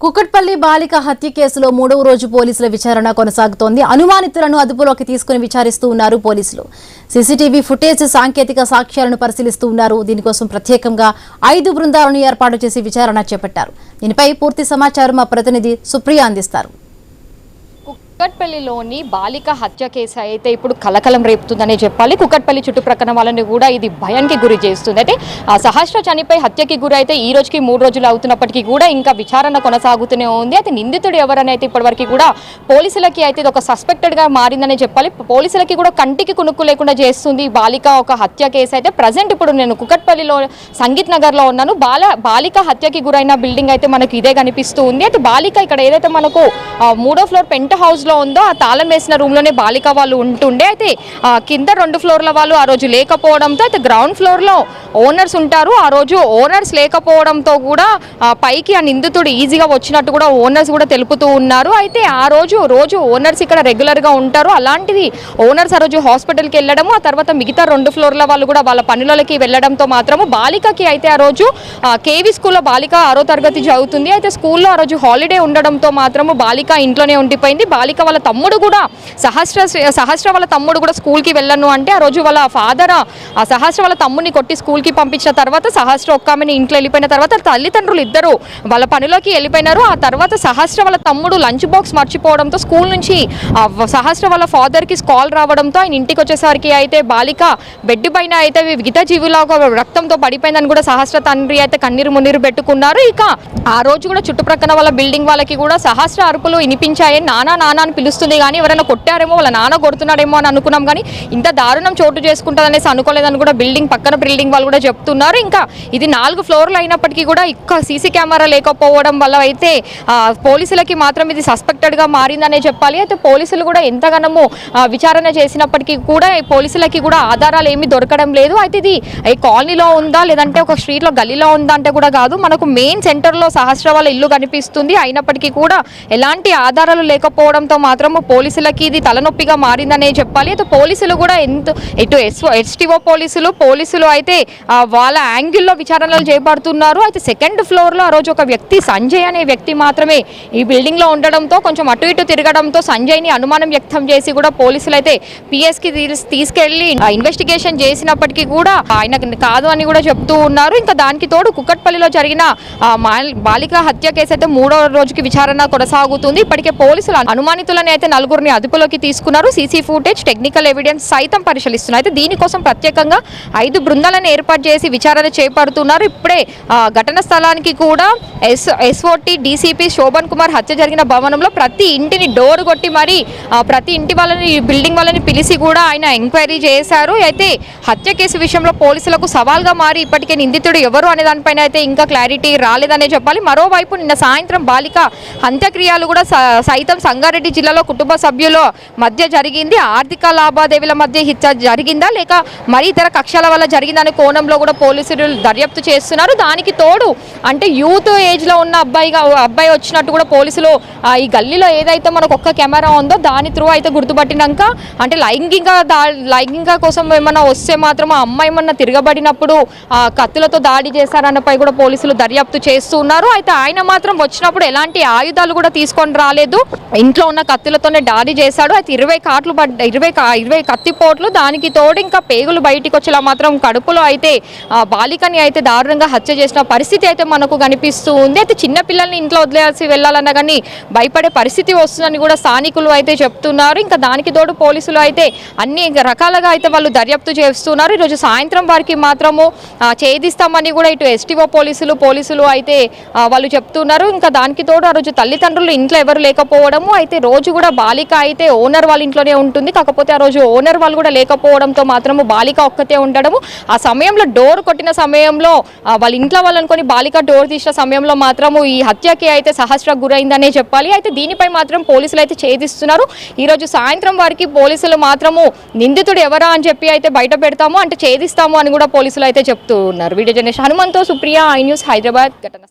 కుకట్పల్లి బాలిక హత్య కేసులో 3వ రోజు పోలీసుల విచారణ కొనసాగుతోంది. అనుమానితులను అదుపులోకి తీసుకుని విచారిస్తూ ఉన్నారు పోలీసులు. సీసీటీవీ ఫుటేజ్, సాంకేతిక సాక్ష్యాలను పరిశీలిస్తూ ఉన్నారు. దీనికోసం ప్రత్యేకంగా 5 బృందాలను ఏర్పాటు చేసి విచారణ చేపట్టారు. దీనిపై పూర్తి సమాచారం మా ప్రతినిధి సుప్రియ అందిస్తారు. కుకట్పల్లిలోని బాలిక హత్య కేసు అయితే ఇప్పుడు కలకలం రేపుతుందనే చెప్పాలి. కుకట్పల్లి చుట్టుప్రక్కల వాళ్ళని కూడా ఇది భయానికి గురి చేస్తుంది. అయితే సహస్ర చనిపోయి హత్యకి గురి అయితే ఈ రోజుకి 3 రోజులు అవుతున్నప్పటికీ కూడా ఇంకా విచారణ కొనసాగుతూనే ఉంది. అయితే నిందితుడు ఎవరని అయితే ఇప్పటివరకు కూడా పోలీసులకి అయితే ఇది ఒక సస్పెక్టెడ్గా మారిందనే చెప్పాలి. పోలీసులకి కూడా కంటికి కునుక్కు లేకుండా చేస్తుంది బాలిక ఒక హత్య కేసు. అయితే ప్రజెంట్ ఇప్పుడు నేను కుకట్పల్లిలో సంగీత్ నగర్లో ఉన్నాను. బాలిక హత్యకి గురైన బిల్డింగ్ అయితే మనకు ఇదే కనిపిస్తూ ఉంది. అయితే బాలిక ఇక్కడ ఏదైతే మనకు 3వ ఫ్లోర్ పెంట్ హౌస్ ఉందో ఆ తాళం వేసిన రూమ్ లోనే బాలిక వాళ్ళు ఉంటుండే. అయితే కింద 2 ఫ్లోర్ల వాళ్ళు ఆ రోజు లేకపోవడంతో అయితే గ్రౌండ్ ఫ్లోర్ లో ఓనర్స్ ఉంటారు. ఆ రోజు ఓనర్స్ లేకపోవడంతో కూడా పైకి ఆ నిందితుడు ఈజీగా వచ్చినట్టు కూడా ఓనర్స్ కూడా తెలుపుతూ ఉన్నారు. అయితే ఆ రోజు ఓనర్స్ ఇక్కడ రెగ్యులర్ గా ఉంటారు. అలాంటిది ఓనర్స్ ఆ రోజు హాస్పిటల్కి వెళ్ళడము, ఆ తర్వాత మిగతా 2 ఫ్లోర్ల వాళ్ళు కూడా వాళ్ళ పనులకి వెళ్ళడంతో మాత్రము బాలికకి అయితే ఆ రోజు కేవీ స్కూల్లో బాలిక 6వ తరగతి చదువుతుంది. అయితే స్కూల్లో ఆ రోజు హాలిడే ఉండడంతో మాత్రము బాలిక ఇంట్లోనే ఉండిపోయింది. బాలిక వాళ్ళ తమ్ముడు కూడా సహస్ర వాళ్ళ తమ్ముడు కూడా స్కూల్కి వెళ్ళను అంటే ఆ రోజు వాళ్ళ ఫాదర్ ఆ సహస్ర వాళ్ళ తమ్ముడిని కొట్టి స్కూల్కి పంపించిన తర్వాత సహస్ర ఒక్కమని ఇంట్లో వెళ్ళిపోయిన తర్వాత తల్లిదండ్రులు ఇద్దరు వాళ్ళ పనిలోకి వెళ్ళిపోయినారు. ఆ తర్వాత సహస్ర వాళ్ళ తమ్ముడు లంచ్ బాక్స్ మర్చిపోవడంతో స్కూల్ నుంచి సహస్ర వాళ్ళ ఫాదర్కి కాల్ రావడంతో ఆయన ఇంటికి వచ్చేసరికి అయితే బాలిక బెడ్ పైన అయితే విగత జీవులాగా రక్తంతో పడిపోయిందని కూడా సహస్ర తండ్రి అయితే కన్నీరు మున్నీరు పెట్టుకున్నారు. ఇక ఆ రోజు కూడా చుట్టుప్రక్కల వాళ్ళ బిల్డింగ్ వాళ్ళకి కూడా సహస్ర అరుపులు వినిపించాయి. నానా అని పిలుస్తుంది కానీ ఎవరైనా కొట్టారేమో, వాళ్ళ నాన్న కొడుతున్నాడేమో అని అనుకున్నాం కానీ ఇంత దారుణం చోటు చేసుకుంటుందనేసి అనుకోలేదని కూడా పక్కన బిల్డింగ్ వాళ్ళు కూడా చెప్తున్నారు. ఇంకా ఇది 4 ఫ్లోర్లు అయినప్పటికీ కూడా ఇంకా సీసీ కెమెరా లేకపోవడం వల్ల అయితే పోలీసులకి మాత్రం ఇది సస్పెక్టెడ్గా మారిందనే చెప్పాలి. అయితే పోలీసులు కూడా ఎంతగానో విచారణ చేసినప్పటికీ కూడా పోలీసులకి కూడా ఆధారాలు ఏమీ దొరకడం లేదు. అయితే ఇది ఈ కాలనీలో ఉందా లేదంటే ఒక స్ట్రీట్లో గల్లీలో ఉందా అంటే కూడా కాదు, మనకు మెయిన్ సెంటర్లో సహస్ర వాళ్ళ ఇల్లు కనిపిస్తుంది. అయినప్పటికీ కూడా ఎలాంటి ఆధారాలు లేకపోవడంతో మాత్రము పోలీసులకి ఇది తలనొప్పిగా మారిందనే చెప్పాలి. అయితే పోలీసులు కూడా ఇటు ఎస్టీఓ పోలీసులు అయితే వాళ్ళ యాంగిల్లో విచారణలు చేపడుతున్నారు. అయితే 2nd ఫ్లోర్లో ఆ రోజు ఒక వ్యక్తి సంజయ్ అనే వ్యక్తి మాత్రమే ఈ బిల్డింగ్లో ఉండడంతో కొంచెం అటు ఇటు తిరగడంతో సంజయ్ని అనుమానం వ్యక్తం చేసి కూడా పోలీసులు అయితే పిఎస్కి తీసుకెళ్లి ఇన్వెస్టిగేషన్ చేసినప్పటికీ కూడా ఆయన కాదు అని కూడా చెప్తూ ఉన్నారు. ఇంకా దానికి తోడు కుకట్పల్లిలో జరిగిన బాలిక హత్య కేసు అయితే 3వ రోజుకి విచారణ కొనసాగుతుంది. ఇప్పటికే పోలీసులు అనుమానితులను అయితే 4గురిని అదుపులోకి తీసుకున్నారు. సీసీ ఫుటేజ్, టెక్నికల్ ఎవిడెన్స్ సైతం పరిశీలిస్తున్నారు. అయితే దీనికోసం ప్రత్యేకంగా 5 బృందాలను ఏర్పాటు చేసి విచారణ చేపడుతున్నారు. ఇప్పుడే ఘటన స్థలానికి కూడా ఎస్ఓటి డీసీపీ శోభన్ కుమార్ హత్య జరిగిన భవనంలో ప్రతి ఇంటిని డోర్ కొట్టి మరి ప్రతి ఇంటి వాళ్ళని బిల్డింగ్ వాళ్ళని పిలిచి కూడా ఆయన ఎంక్వైరీ చేశారు. అయితే హత్య కేసు విషయంలో పోలీసులకు సవాల్గా మారి ఇప్పటికే నిందితుడు ఎవరు అనే దానిపైన అయితే ఇంకా క్లారిటీ రాలేదనే చెప్పాలి. మరోవైపు నిన్న సాయంత్రం బాలిక అంత్యక్రియలు కూడా సైతం సంగారెడ్డి జిల్లాలో కుటుంబ సభ్యుల మధ్య జరిగింది. ఆర్థిక లావాదేవీల మధ్య హత్య జరిగిందా లేక మరి ఇతర కక్షల వల్ల జరిగిందనే కోణంలో కూడా పోలీసులు దర్యాప్తు చేస్తున్నారు. దానికి తోడు అంటే యూత్ ఏజ్లో ఉన్న అబ్బాయి వచ్చినట్టు కూడా పోలీసులు ఈ గల్లీలో ఏదైతే మనకు ఒక్క కెమెరా ఉందో దాని త్రూ అయితే గుర్తుపట్టినాక అంటే లైంగిక కోసం ఏమన్నా వస్తే మాత్రం ఆ అమ్మాయి ఏమన్నా తిరగబడినప్పుడు కత్తులతో దాడి చేశారన్నపై కూడా పోలీసులు దర్యాప్తు చేస్తున్నారు. అయితే ఆయన మాత్రం వచ్చినప్పుడు ఎలాంటి ఆయుధాలు కూడా తీసుకొని రాలేదు, ఇంట్లో ఉన్న కత్తులతోనే దాడి చేశాడు. అయితే 20 కత్తిపోట్లు, దానికి తోడు ఇంకా పేగులు బయటికి వచ్చేలా మాత్రం కడుపులో అయితే బాలికని అయితే దారుణంగా హత్య చేసిన పరిస్థితి అయితే మనకు కనిపిస్తూ ఉంది. అయితే చిన్నపిల్లల్ని ఇంట్లో వదిలేసి వెళ్ళాలన్నా కానీ భయపడే పరిస్థితి వస్తుందని కూడా స్థానికులు అయితే చెప్తున్నారు. ఇంకా దానికి తోడు పోలీసులు అయితే అన్ని రకాలుగా అయితే వాళ్ళు దర్యాప్తు చేస్తున్నారు. ఈరోజు సాయంత్రం వారికి మాత్రము ఛేదిస్తామని కూడా ఇటు ఎస్టీఓ పోలీసులు అయితే వాళ్ళు చెప్తున్నారు. ఇంకా దానికి తోడు ఆ రోజు తల్లిదండ్రులు ఇంట్లో ఎవరు లేకపోవడము, అయితే రోజు కూడా బాలిక అయితే ఓనర్ వాళ్ళ ఇంట్లోనే ఉంటుంది. కాకపోతే ఆ రోజు ఓనర్ వాళ్ళు కూడా లేకపోవడంతో మాత్రము బాలిక ఒక్కతే ఉండడము. ఆ సమయంలో డోర్ కొట్టిన సమయంలో వాళ్ళ ఇంట్లో వాళ్ళనుకొని బాలిక డోర్ తీసిన సమయంలో మాత్రము ఈ హత్యకి అయితే సహస్ర గురైందనే చెప్పాలి. అయితే దీనిపై మాత్రం పోలీసులు అయితే ఛేదిస్తున్నారు. ఈరోజు సాయంత్రం వారికి పోలీసులు మాత్రము నిందితుడు ఎవరా అని చెప్పి అయితే బయట పెడతాము అంటే ఛేదిస్తాము అని కూడా పోలీసులు అయితే చెప్తూ ఉన్నారు. Video journalist Hanumantho Supriya, I news, Hyderabad. ఘటన